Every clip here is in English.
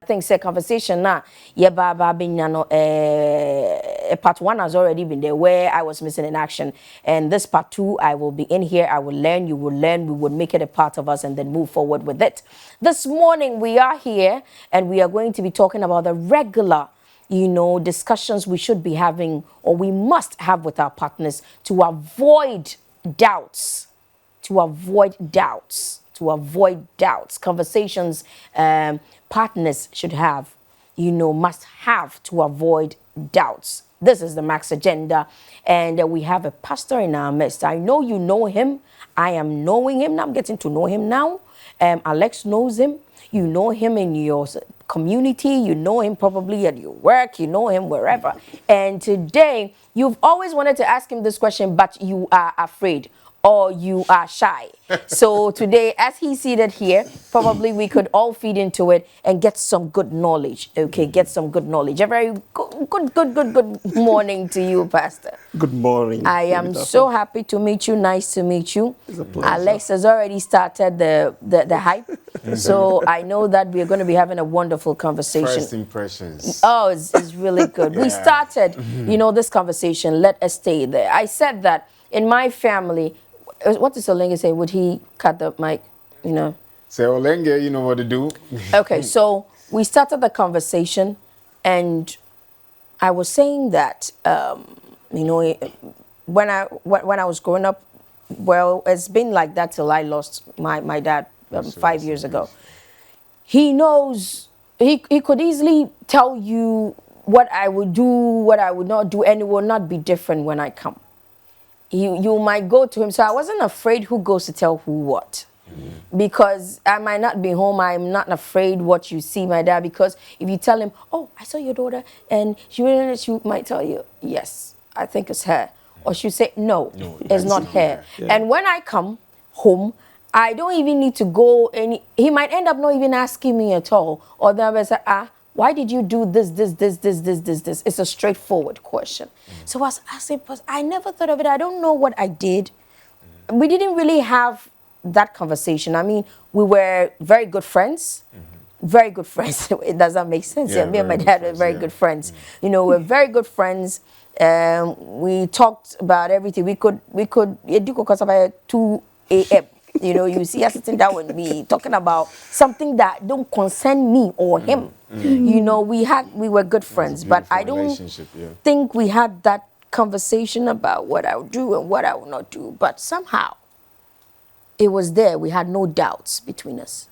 think say conversation now, yeah, baba part one has already been there where I was missing in action. And this part two, I will be in here, I will learn, you will learn, we will make it a part of us and then move forward with it. This morning we are here and we are going to be talking about the regular, discussions we should be having or we must have with our partners to avoid doubts, conversations partners should have, must have to avoid doubts. This is the Max Agenda, and we have a pastor in our midst. I know you know him. I am knowing him. I'm getting to know him now. Alex knows him. You know him in your community. You know him probably at your work. You know him wherever. And today, you've always wanted to ask him this question, but you are afraid or you are shy. So today, as he's seated here, probably we could all feed into it and get some good knowledge. Okay, get some good knowledge. A very good morning to you, Pastor. Good morning. I am so happy to meet you. Nice to meet you. It's a pleasure. Alex has already started the hype. So I know that we're going to be having a wonderful conversation. First impressions. Oh, it's really good. Yeah. We started, this conversation. Let us stay there. I said that in my family, what does Olenge say? Would he cut the mic? Say Olenge, you know what to do. Okay, so we started the conversation, and I was saying that, when I was growing up, well, it's been like that till I lost my dad 5 years ago. He knows, he could easily tell you what I would do, what I would not do, and it will not be different when I come. You might go to him. So I wasn't afraid who goes to tell who what. Because I might not be home. I'm not afraid what you see my dad. Because if you tell him, oh, I saw your daughter, and she might tell you, yes, I think it's her. Or she'll say, no, it's not her. Yeah. And when I come home, I don't even need to go he might end up not even asking me at all. Or then I say, why did you do this? It's a straightforward question. So I was asking, I never thought of it. I don't know what I did. We didn't really have that conversation. I mean, we were very good friends. Very good friends. Does that make sense? Yeah, me and my dad were very good friends. We're very good friends. We talked about everything. We could about 2 a.m. You see us sitting down with me talking about something that don't concern me or him. We were good friends, but I don't think we had that conversation about what I would do and what I would not do. But somehow, it was there. We had no doubts between us.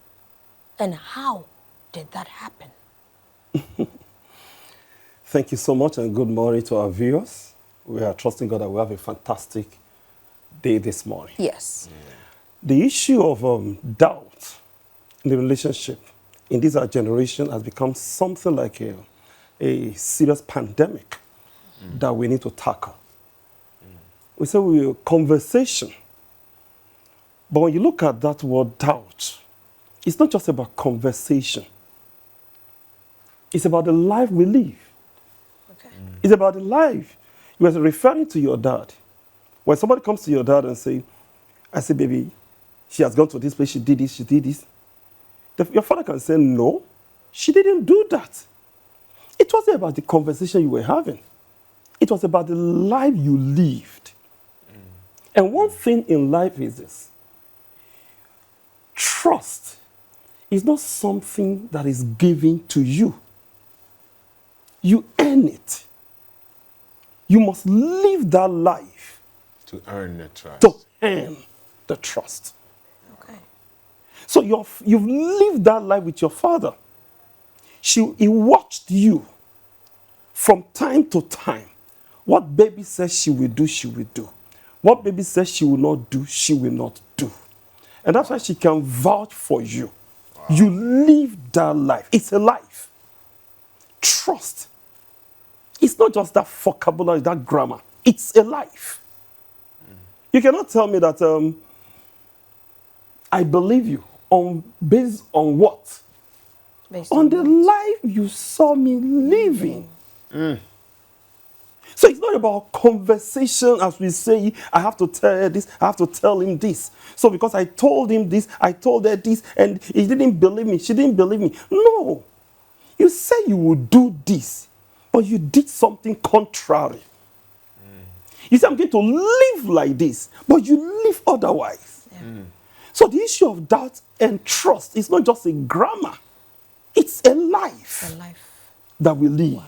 And how did that happen? Thank you so much, and good morning to our viewers. We are trusting God that we have a fantastic day this morning. Yes. Yeah. The issue of doubt in the relationship in this our generation has become something like a serious pandemic that we need to tackle. We say conversation. But when you look at that word doubt, it's not just about conversation. It's about the life we live. Okay. It's about the life. You were referring to your dad. When somebody comes to your dad and say, baby, she has gone to this place, she did this. Your father can say, no, she didn't do that. It wasn't about the conversation you were having. It was about the life you lived. And one thing in life is this. Trust is not something that is given to you. You earn it. You must live that life. To earn the trust. To earn the trust. Okay. So you've lived that life with your father. He watched you from time to time. What baby says she will do, she will do. What baby says she will not do, she will not do. And that's why she can vouch for you. Wow. You live that life. It's a life. Trust. It's not just that vocabulary, that grammar. It's a life. You cannot tell me that I believe you based on what? Based on the life you saw me living. So it's not about conversation as we say, I have to tell her this, I have to tell him this. So because I told him this, I told her this, and he didn't believe me, she didn't believe me. No. You say you will do this, but you did something contrary. You say, I'm going to live like this, but you live otherwise. So the issue of doubt and trust is not just a grammar. It's a life, that we live.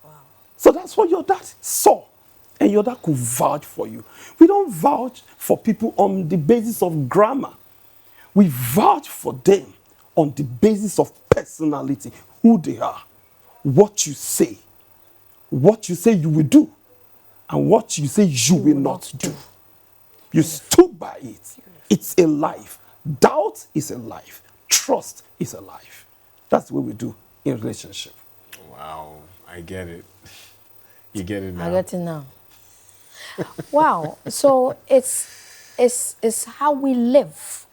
Wow. So that's what your dad saw. And your dad could vouch for you. We don't vouch for people on the basis of grammar. We vouch for them on the basis of personality, who they are, what you say you will do, and what you say you will not do. You stood by it. It's a life. Doubt is a life. Trust is a life. That's what we do in relationship. Wow, I get it. You get it now. I get it now. Wow. So it's how we live.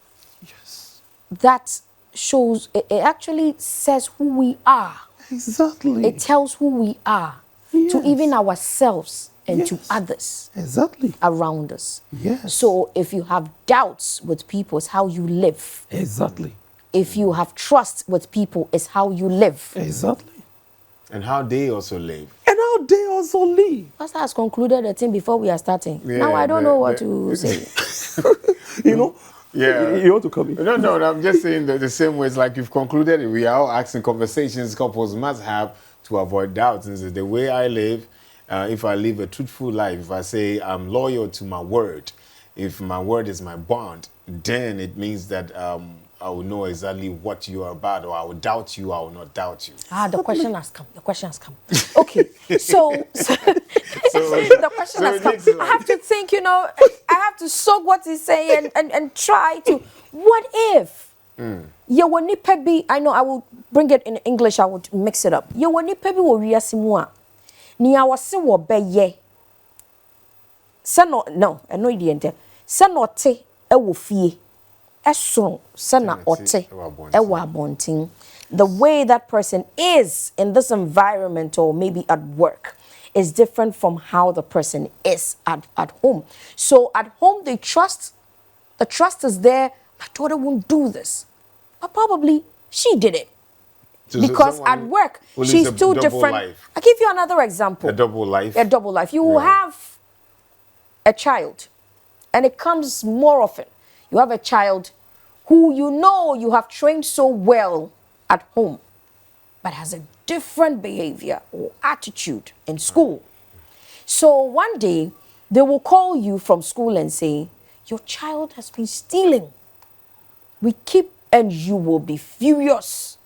Yes. That shows, it actually says who we are. Exactly. It tells who we are to even ourselves and to others Exactly. around us. Yes. So if you have doubts with people, it's how you live. Exactly. If you have trust with people, it's how you live. Exactly. And how they also live. And how they also live. Pastor has concluded the thing before we are starting. Yeah, now I don't know what to say. You know? Yeah. You want to come in? No, I'm just saying that the same way it's like you've concluded it. We are all asking conversations couples must have to avoid doubts. And so the way I live, if I live a truthful life, if I say I'm loyal to my word, if my word is my bond, then it means that I will know exactly what you are about, or I will doubt you, I will not doubt you. The question has come. The question has come. Okay, so the question has come. I have to think, I have to soak what he's saying and try to, what if? I know I will bring it in English, I would mix it up. Ni awase wo beye. No, I know the te e wo fie. Eson sana ote e wo abontin. The way that person is in this environment or maybe at work is different from how the person is at home. So at home they trust, the trust is there. My daughter won't do this. But probably she did it. So Because at work, she's too different. Life. I'll give you another example. A double life. A double life. You will have a child, and it comes more often. You have a child who you have trained so well at home, but has a different behavior or attitude in school. So one day, they will call you from school and say, your child has been stealing. And you will be furious.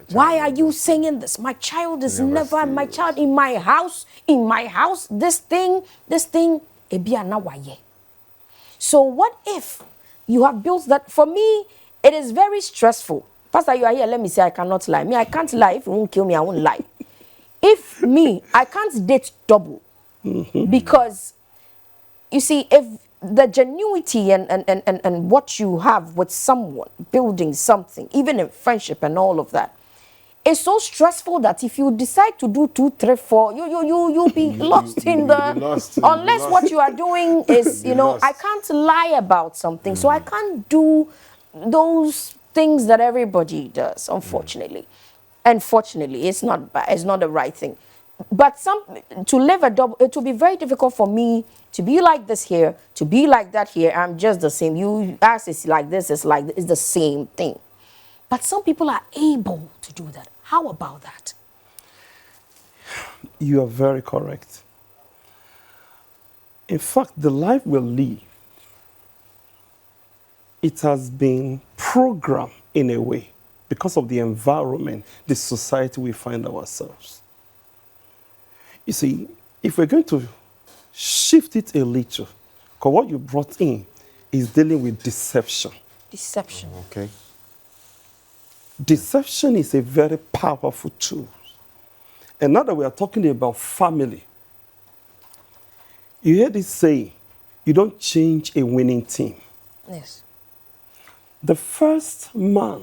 Why are you saying this? My child is never my child in my house, this thing, so what if you have built that? For me, it is very stressful. Pastor, you are here, let me say I cannot lie. Me, I can't lie. If you won't kill me, I won't lie. I can't date double. Because, you see, if the genuinity and what you have with someone, building something, even in friendship and all of that, it's so stressful that if you decide to do 2, 3, 4, you'll be lost in the. Unless what you are doing is, I can't lie about something, so I can't do those things that everybody does. Unfortunately, unfortunately, it's not bad. It's not the right thing. But to live a double, it will be very difficult for me to be like this here, to be like that here. I'm just the same. You ask, it's like this, it's like this, it's the same thing. But some people are able to do that. How about that? You are very correct. In fact, the life we live, it has been programmed in a way because of the environment, the society we find ourselves. You see, if we're going to shift it a little, because what you brought in is dealing with deception. Deception. Okay. Deception is a very powerful tool. And now that we are talking about family, you hear this saying, you don't change a winning team. Yes. The first man,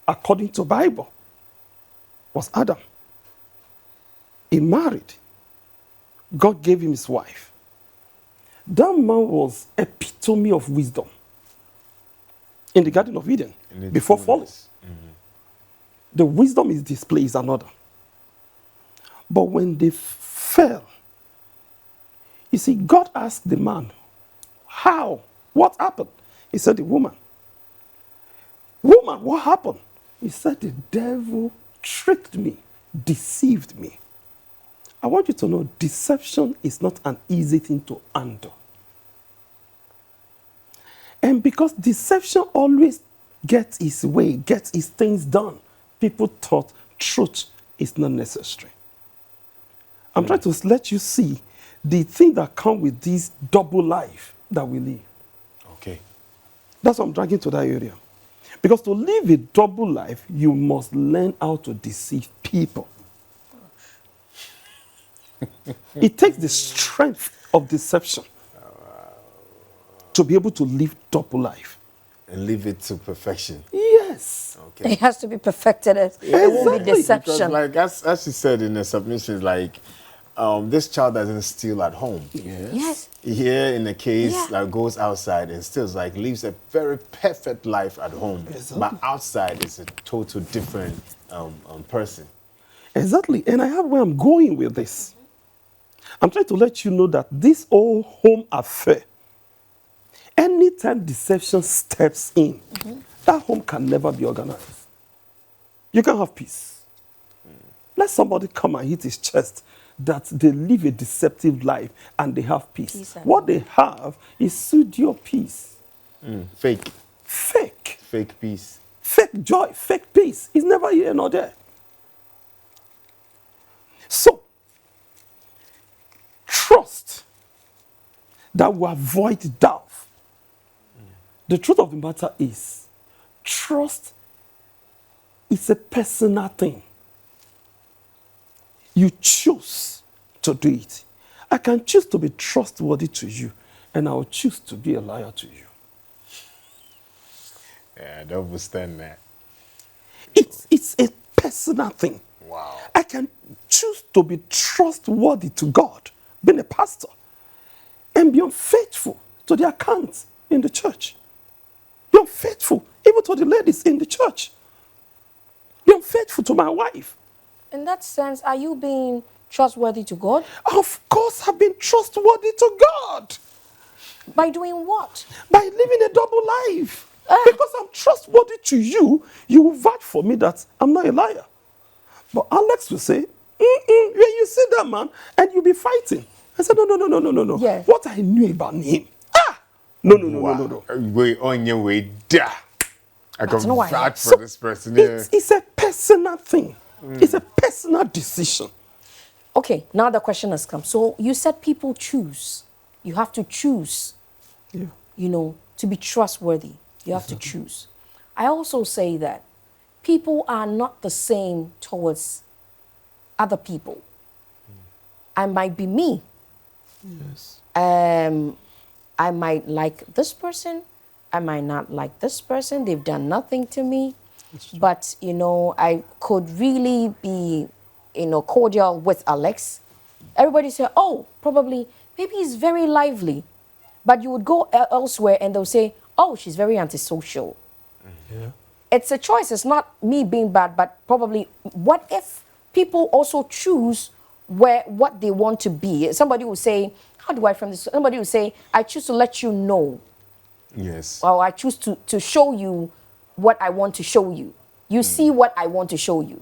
according to Bible, was Adam. He married. God gave him his wife. That man was epitome of wisdom in the Garden of Eden before falling. The wisdom is displayed is another. But when they fell, you see, God asked the man, how? What happened? He said, the woman. Woman, what happened? He said, the devil tricked me, deceived me. I want you to know deception is not an easy thing to handle. And because deception always gets its way, gets its things done, people thought truth is not necessary. I'm trying to let you see the thing that comes with this double life that we live. Okay. That's what I'm dragging to that area. Because to live a double life, you must learn how to deceive people. It takes the strength of deception to be able to live double life. And live it to perfection. Yes. Okay. It has to be perfected. It won't be Exactly. deception. Because like as she said in the submissions, like this child doesn't steal at home. Yes. Here in the case, Yeah. like goes outside and still like lives a very perfect life at home, but outside is a total different person. Exactly. And I have where I'm going with this. I'm trying to let you know that this whole home affair, anytime deception steps in, that home can never be organized. You can't have peace. Let somebody come and hit his chest that they live a deceptive life and they have peace. Peace and What they have is pseudo peace. Fake peace. Fake joy, fake peace. It's never here nor there. So, trust that will avoid doubt. The truth of the matter is, trust is a personal thing. You choose to do it. I can choose to be trustworthy to you, and I will choose to be a liar to you. Yeah, I don't understand that. It's a personal thing. Wow. I can choose to be trustworthy to God, being a pastor, and be unfaithful to the accounts in the church. Be unfaithful even to the ladies in the church. Be unfaithful to my wife. In that sense, are you being trustworthy to God? Of course, I've been trustworthy to God By doing what? by living a double life. Because I'm trustworthy to you, you will vouch for me that I'm not a liar. But Alex will say, when you see that man, and you'll be fighting. I said, no. Yes. What I knew about him. No. Way on your way, da. I can no why. vouch So for this person here. it's a personal thing. It's a personal decision. Okay, now the question has come. So you said people choose. You have to choose, Yeah. to be trustworthy. You have to choose. I also say that people are not the same towards other people. I might be me. Yes. I might like this person. I might not like this person. They've done nothing to me. But, I could really be, cordial with Alex. Everybody say, oh, probably, maybe he's very lively. But you would go elsewhere and they'll say, oh, she's very antisocial. Yeah. It's a choice. It's not me being bad, but probably what if people also choose what they want to be? Somebody will say, how do I frame this? Somebody will say, I choose to let you know. Yes. Or I choose to show you what I want to show you. You see what I want to show you.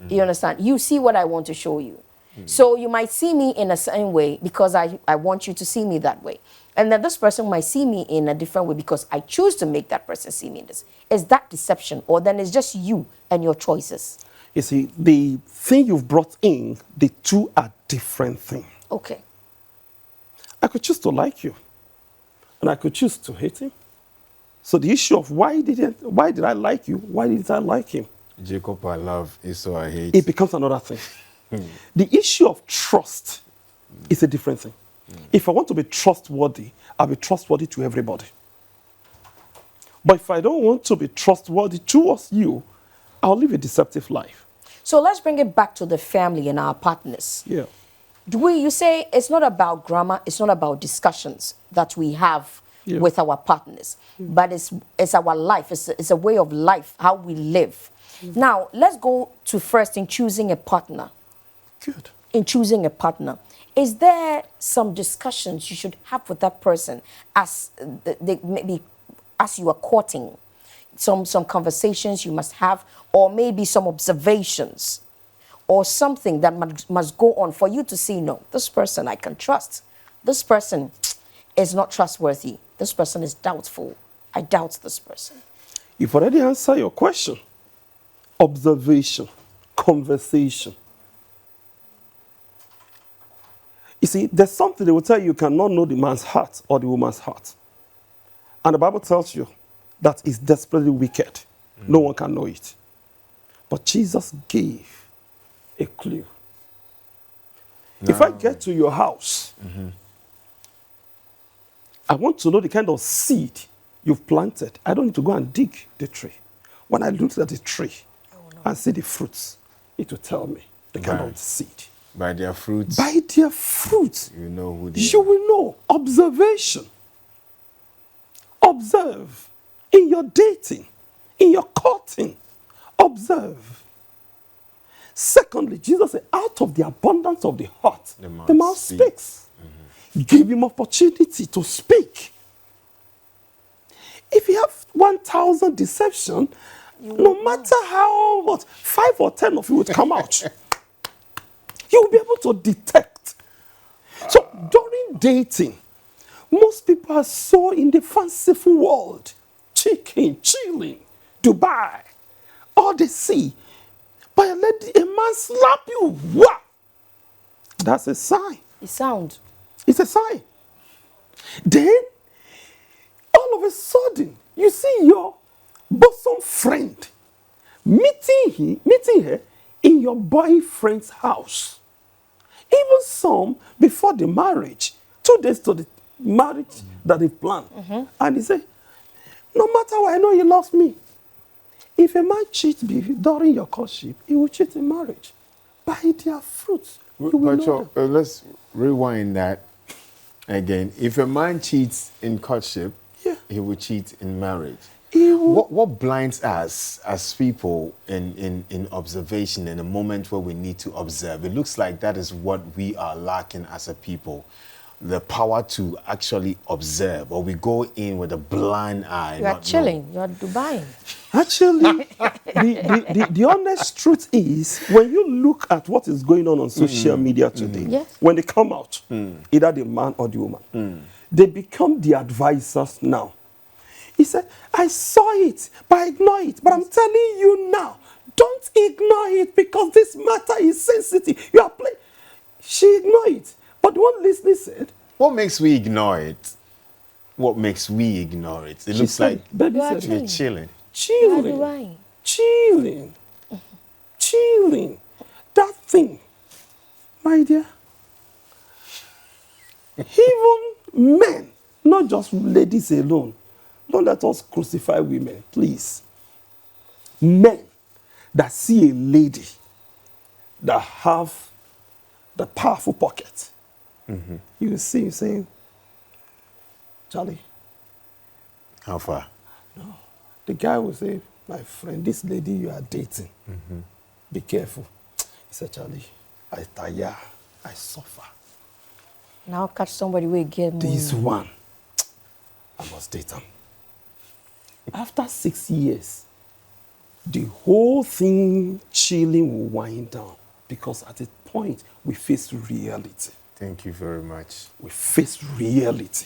You understand? You see what I want to show you. So you might see me in a certain way because I want you to see me that way. And then this person might see me in a different way because I choose to make that person see me in this. Is that deception? Or then it's just you and your choices? You see, the thing you've brought in, the two are different things. Okay. I could choose to like you, and I could choose to hate him. So the issue of why did I like you? Why didn't I like him? Jacob I love, Esau I hate. It becomes another thing. The issue of trust is a different thing. If I want to be trustworthy, I'll be trustworthy to everybody. But if I don't want to be trustworthy towards you, I'll live a deceptive life. So let's bring it back to the family and our partners. Yeah. You say it's not about grammar, it's not about discussions that we have with our partners, but it's our life, it's a way of life, how we live. Now, let's go to first in choosing a partner. Good. In choosing a partner, is there some discussions you should have with that person as maybe as you are courting? Some conversations you must have, or maybe some observations, or something that must go on for you to see, no, this person I can trust. This person is not trustworthy. This person is doubtful. I doubt this person. You've already answered your question. Observation, conversation. You see, there's something they will tell you, you cannot know the man's heart or the woman's heart. And the Bible tells you that it's desperately wicked. No one can know it. But Jesus gave a clue. If I get to your house, I want to know the kind of seed you've planted. I don't need to go and dig the tree. When I look at the tree and see the fruits, it will tell me the kind of seed. By their fruits. By their fruits, You know who they you are. will know. Observation. Observe. In your dating, in your courting, observe. Secondly, Jesus said, out of the abundance of the heart, the mouth speaks. Give him opportunity to speak. If you have 1,000 deception, no matter how much, 5 or 10 of you would come out. You will be able to detect. So during dating, most people are so in the fanciful world. Chicken, chilling, Dubai, all they see. But a man slap you, wah! That's a sign. It sound. It's a sign. Then, all of a sudden, you see your bosom friend meeting her in your boyfriend's house. Even some before the marriage, 2 days to the marriage that they planned. And he say, no matter what, I know you lost me. If a man cheats during your courtship, he will cheat in marriage. By their fruits, you will know them. Let's rewind that again. If a man cheats in courtship, he will cheat in marriage. What blinds us as people in observation in a moment where we need to observe? It looks like that is what we are lacking as a people. The power to actually observe, or we go in with a blind eye. You are chilling. You are Dubai. Actually, the honest truth is, when you look at what is going on social media today, Yes. when they come out, either the man or the woman, they become the advisors now. He said, I saw it, but I ignore it. But I'm telling you now, don't ignore it because this matter is sensitive. You are playing. She ignored it. But the one listening said, what makes we ignore it? What makes we ignore it? It looks like baby You are said, we're chilling. chilling, chilling, chilling. That thing, my dear. Even men, not just ladies alone. Don't let us crucify women, please. Men that see a lady that have the powerful pocket, you will see him saying, Charlie. How far? The guy will say, my friend, this lady you are dating, be careful. He said, Charlie, I tire, I suffer. Now catch somebody who get more. This one, I must date him. After 6 years, the whole thing chilling will wind down, because at a point we face reality. Thank you very much. We face reality.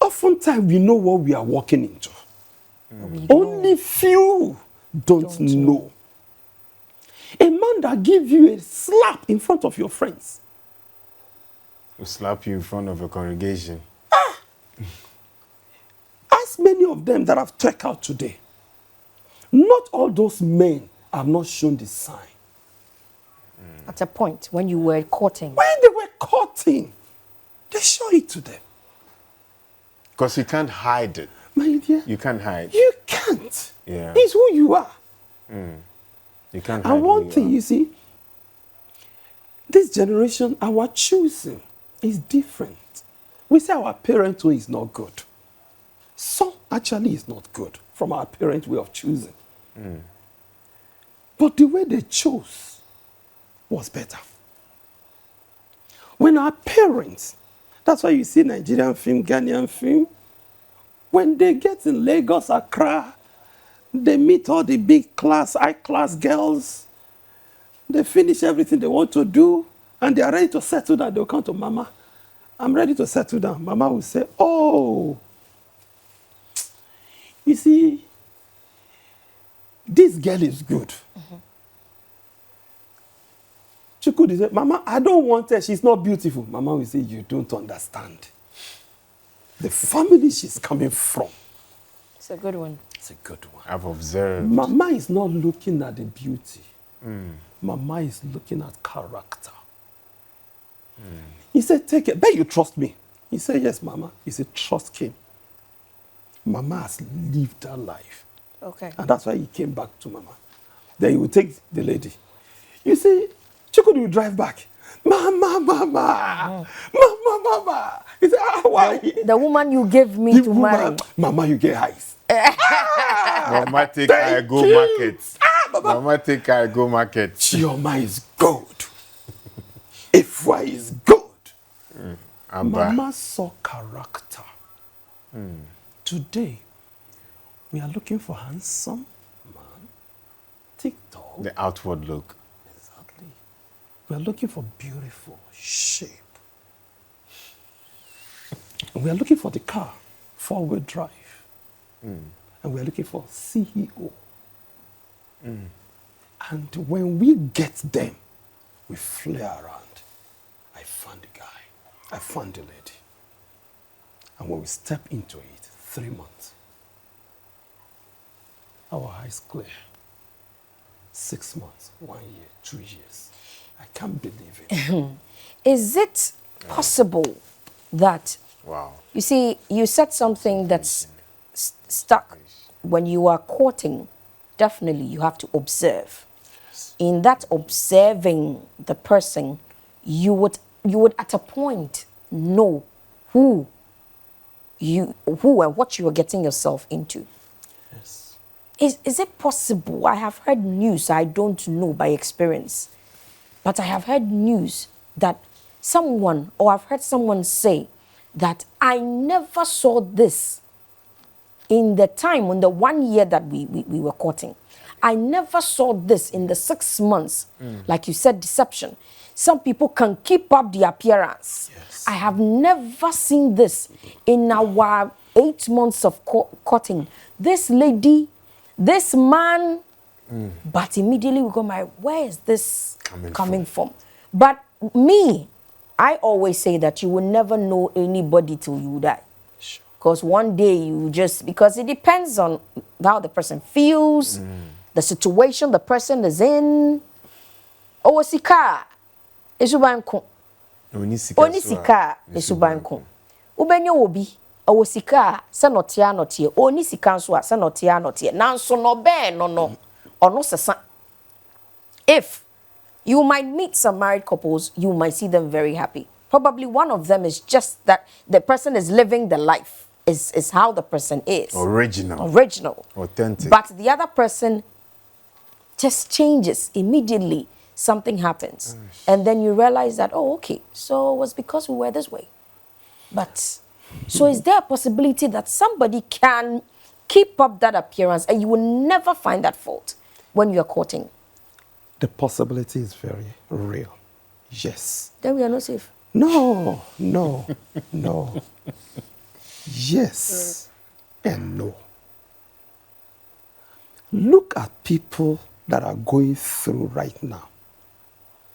Oftentimes we know what we are walking into. Only few don't know. A man that gives you a slap in front of your friends. We'll slap you in front of a congregation. As many of them that have checked out today, not all those men have not shown the sign. At a point when you were courting. When they were courting, they show it to them. Because you can't hide it. My dear, You can't hide. you can't. Yeah. It's who you are. You can't hide. And who one you thing, are. you see, this generation, our choosing is different. We say our parent way is not good. Some actually is not good from our parent way of choosing. But the way they chose was better. When our parents, that's why you see Nigerian film, Ghanaian film, when they get in Lagos, Accra, they meet all the big class, high class girls. They finish everything they want to do, and they are ready to settle down. They'll come to Mama. I'm ready to settle down. Mama will say, oh, you see, this girl is good. She could say, Mama, I don't want her. She's not beautiful. Mama will say, you don't understand. The family she's coming from. It's a good one. It's a good one. I've observed. Mama is not looking at the beauty. Mama is looking at character. He said, take it. Bet you trust me. He said, yes, Mama. He said, trust him. Mama has lived her life. Okay. And that's why he came back to Mama. Then he would take the lady. You see, Chukwudi will drive back. Mama, Mama. Mama, Mama. He said, why? The woman you gave me to marry. Mama, you get eyes. Mama take I go market. Mama take I go market. Chioma is good. Ifwa is good. Mama saw character. Today, we are looking for handsome man. TikTok. The outward look. Exactly. We are looking for beautiful shape. And we are looking for the car, 4-wheel drive. And we are looking for CEO. And when we get them, we flare around. I found the guy. I found the lady. And when we step into it, 3 months, our eyes clear. 6 months, 1 year, 2 years. I can't believe it. Is it possible that, Wow. you see, you said something that's stuck. When you are courting, definitely you have to observe. In that observing the person, you would at a point know who and what you are getting yourself into. Yes. Is it possible? I have heard news, I don't know by experience, but I have heard news that someone, or I've heard someone say that I never saw this in the time, in the 1 year that we were courting. I never saw this in the 6 months. Like you said, deception. Some people can keep up the appearance. Yes. I have never seen this in our 8 months of courting. This lady, this man, but immediately we go, where is this coming from? But me, I always say that you will never know anybody till you die. Because one day you just, because it depends on how the person feels, the situation the person is in. Owosika, esubanko. Onisika, esubanko. Ubenye obi, owosika, sanotia notie. Onisika nso a sanotia notie. Nanso no be no. Ono sesa. If you might meet some married couples, you might see them very happy. Probably one of them is just that the person is living the life. Is how the person is. Original. Authentic. But the other person just changes immediately. Something happens. And then you realize that, oh, okay, so it was because we were this way. But, so is there a possibility that somebody can keep up that appearance and you will never find that fault when you're courting? The possibility is very real. Yes. Then we are not safe. No. Yes and no. Look at people that are going through right now.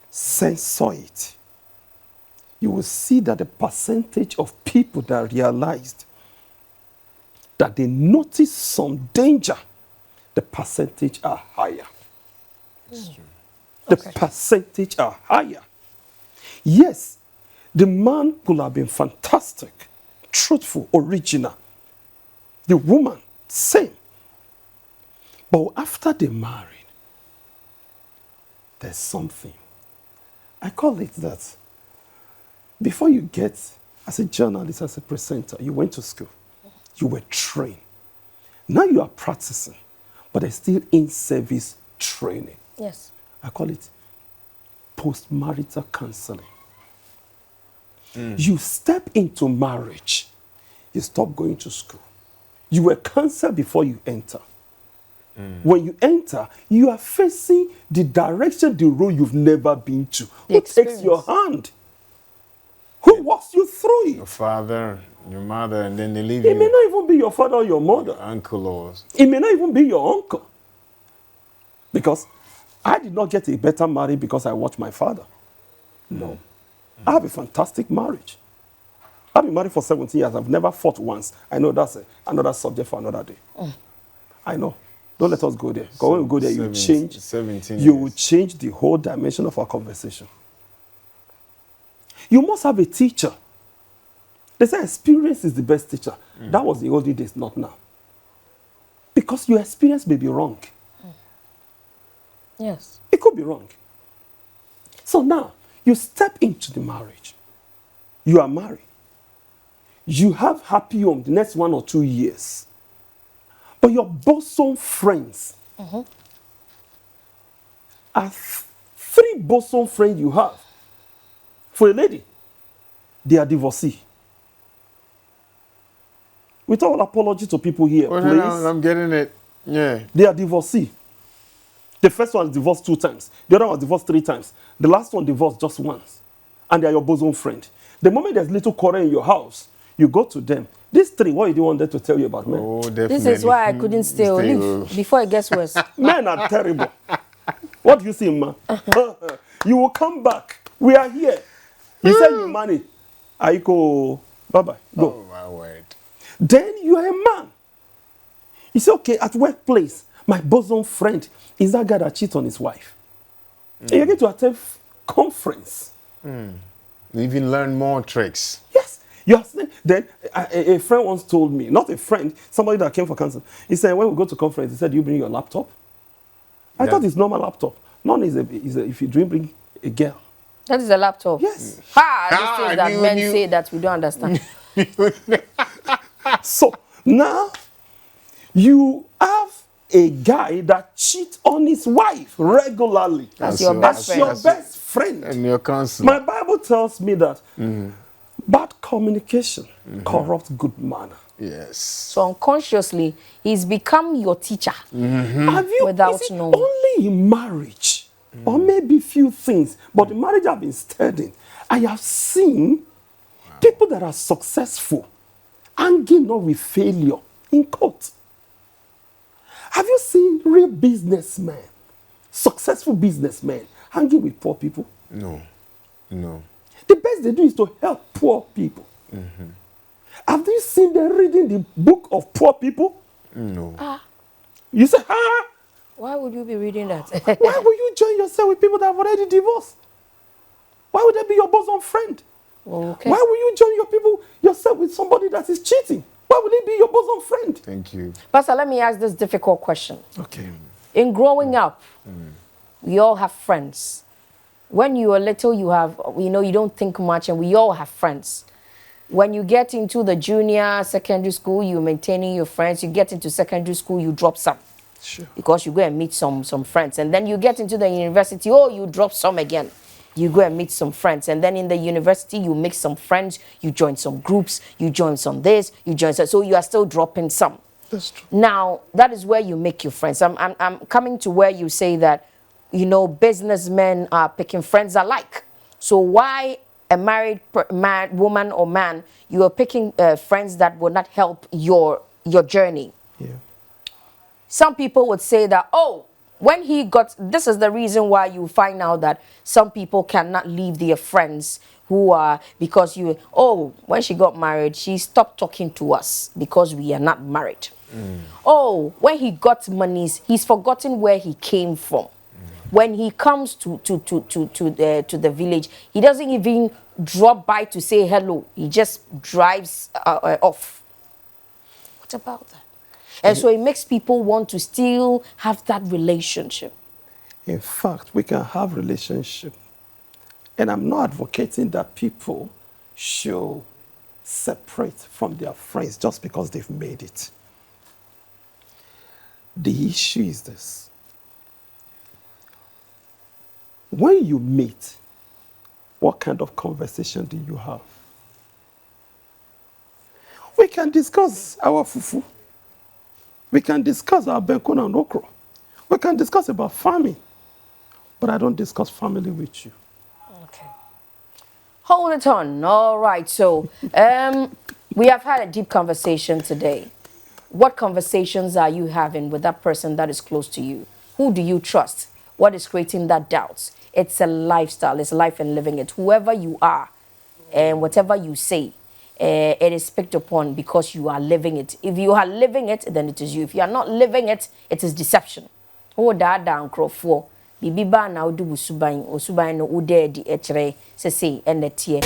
Censor it. You will see that the percentage of people that realized that they notice some danger, the percentage are higher. The percentage are higher. Yes, the man could have been fantastic, truthful, original. The woman, same. But after they married, there's something. I call it that. Before you get, as a journalist, as a presenter, you went to school. You were trained. Now you are practicing, but there's still in-service training. Yes. I call it post-marital counseling. You step into marriage, you stop going to school. You were counseled before you enter. When you enter, you are facing the direction, the road you've never been to. The Who takes your experience. hand? Who walks you through Your it? father, your mother, and then they leave It may you. not even be your father or your mother. Uncle or It may not even be your uncle. Because I did not get a better marriage because I watched my father. No. I have a fantastic marriage. I've been married for 17 years. I've never fought once. I know that's another subject for another day. I know. Don't let us go there. Because when we go there, 17 you will years. change the whole dimension of our conversation. You must have a teacher. They say experience is the best teacher. That was the olden days, not now. Because your experience may be wrong. Yes. It could be wrong. So now, you step into the marriage. You are married. You have happy home the next 1 or 2 years. But your bosom friends are 3 bosom friends you have. For a lady, they are divorcee. With all apology to people here, Well, please. I'm getting it. Yeah. They are divorcee. The first one is divorced 2 times. The other one was divorced 3 times. The last one divorced just once. And they are your bosom friend. The moment there's little quarrel in your house, you go to them. These 3, what do you want them to tell you about men? Oh, definitely. This is why I couldn't stay or leave before it gets worse. Men are terrible. What do you see, man? You will come back. We are here. You say you marry. I go, bye-bye, go. Oh, my word. Then you are a man. You say, okay, at workplace, my bosom friend is that guy that cheats on his wife. And you're going to attend conference. You even learn more tricks. Yes. You are saying, then a friend once told me, not a friend, somebody that came for counsel. He said, when we go to conference, he said, you bring your laptop? I thought it's normal laptop. None is if you bring a girl. That is a laptop. Yes. Ha! These things that men knew. say that we don't understand. So now you have a guy that cheats on his wife regularly. That's your best As your friend. best friend. And your counselor. My Bible tells me that bad communication corrupts good manner. Yes. So unconsciously, he's become your teacher. Have you Without is it knowing. only in marriage, or maybe few things, but the marriage I've been studying, I have seen people that are successful hanging on with failure in court. Have you seen real businessmen, successful businessmen, hanging with poor people? No. No. The best they do is to help poor people. Have you seen them reading the book of poor people? No. You say, ah, Why would you be reading that? why will you join yourself with people that have already divorced? Why would they be your bosom friend? Okay. Why will you join yourself with somebody that is cheating? Why would he be your bosom friend? Thank you. Pastor, let me ask this difficult question. Okay. In growing up, we all have friends. When you are little, you don't think much, and we all have friends. When you get into the junior secondary school, you're maintaining your friends. You get into secondary school, you drop some. Sure. Because you go and meet some friends. And then you get into the university, you drop some again. You go and meet some friends. And then in the university, you make some friends. You join some groups. You join some this. You join some. So you are still dropping some. That's true. Now, that is where you make your friends. I'm coming to where you say that, businessmen are picking friends alike. So why a married woman or man, you are picking friends that will not help your journey? Yeah. Some people would say that, when he got, this is the reason why you find out that some people cannot leave their friends who are, because when she got married, she stopped talking to us because we are not married. When he got monies, he's forgotten where he came from. When he comes to the village, he doesn't even drop by to say hello. He just drives off. What about that? And so it makes people want to still have that relationship. In fact, we can have relationship. And I'm not advocating that people should separate from their friends just because they've made it. The issue is this. When you meet, what kind of conversation do you have? We can discuss our fufu. We can discuss our benkon and okra. We can discuss about farming. But I don't discuss family with you. Okay. Hold it on. All right. So, we have had a deep conversation today. What conversations are you having with that person that is close to you? Who do you trust? What is creating that doubt? It's a lifestyle. It's life and living it. Whoever you are, and whatever you say, it is picked upon because you are living it. If you are living it, then it is you. If you are not living it, it is deception. Oh, that down crofo. Bibi ba na udu busuban, osuban no ude di echere, se and the tear.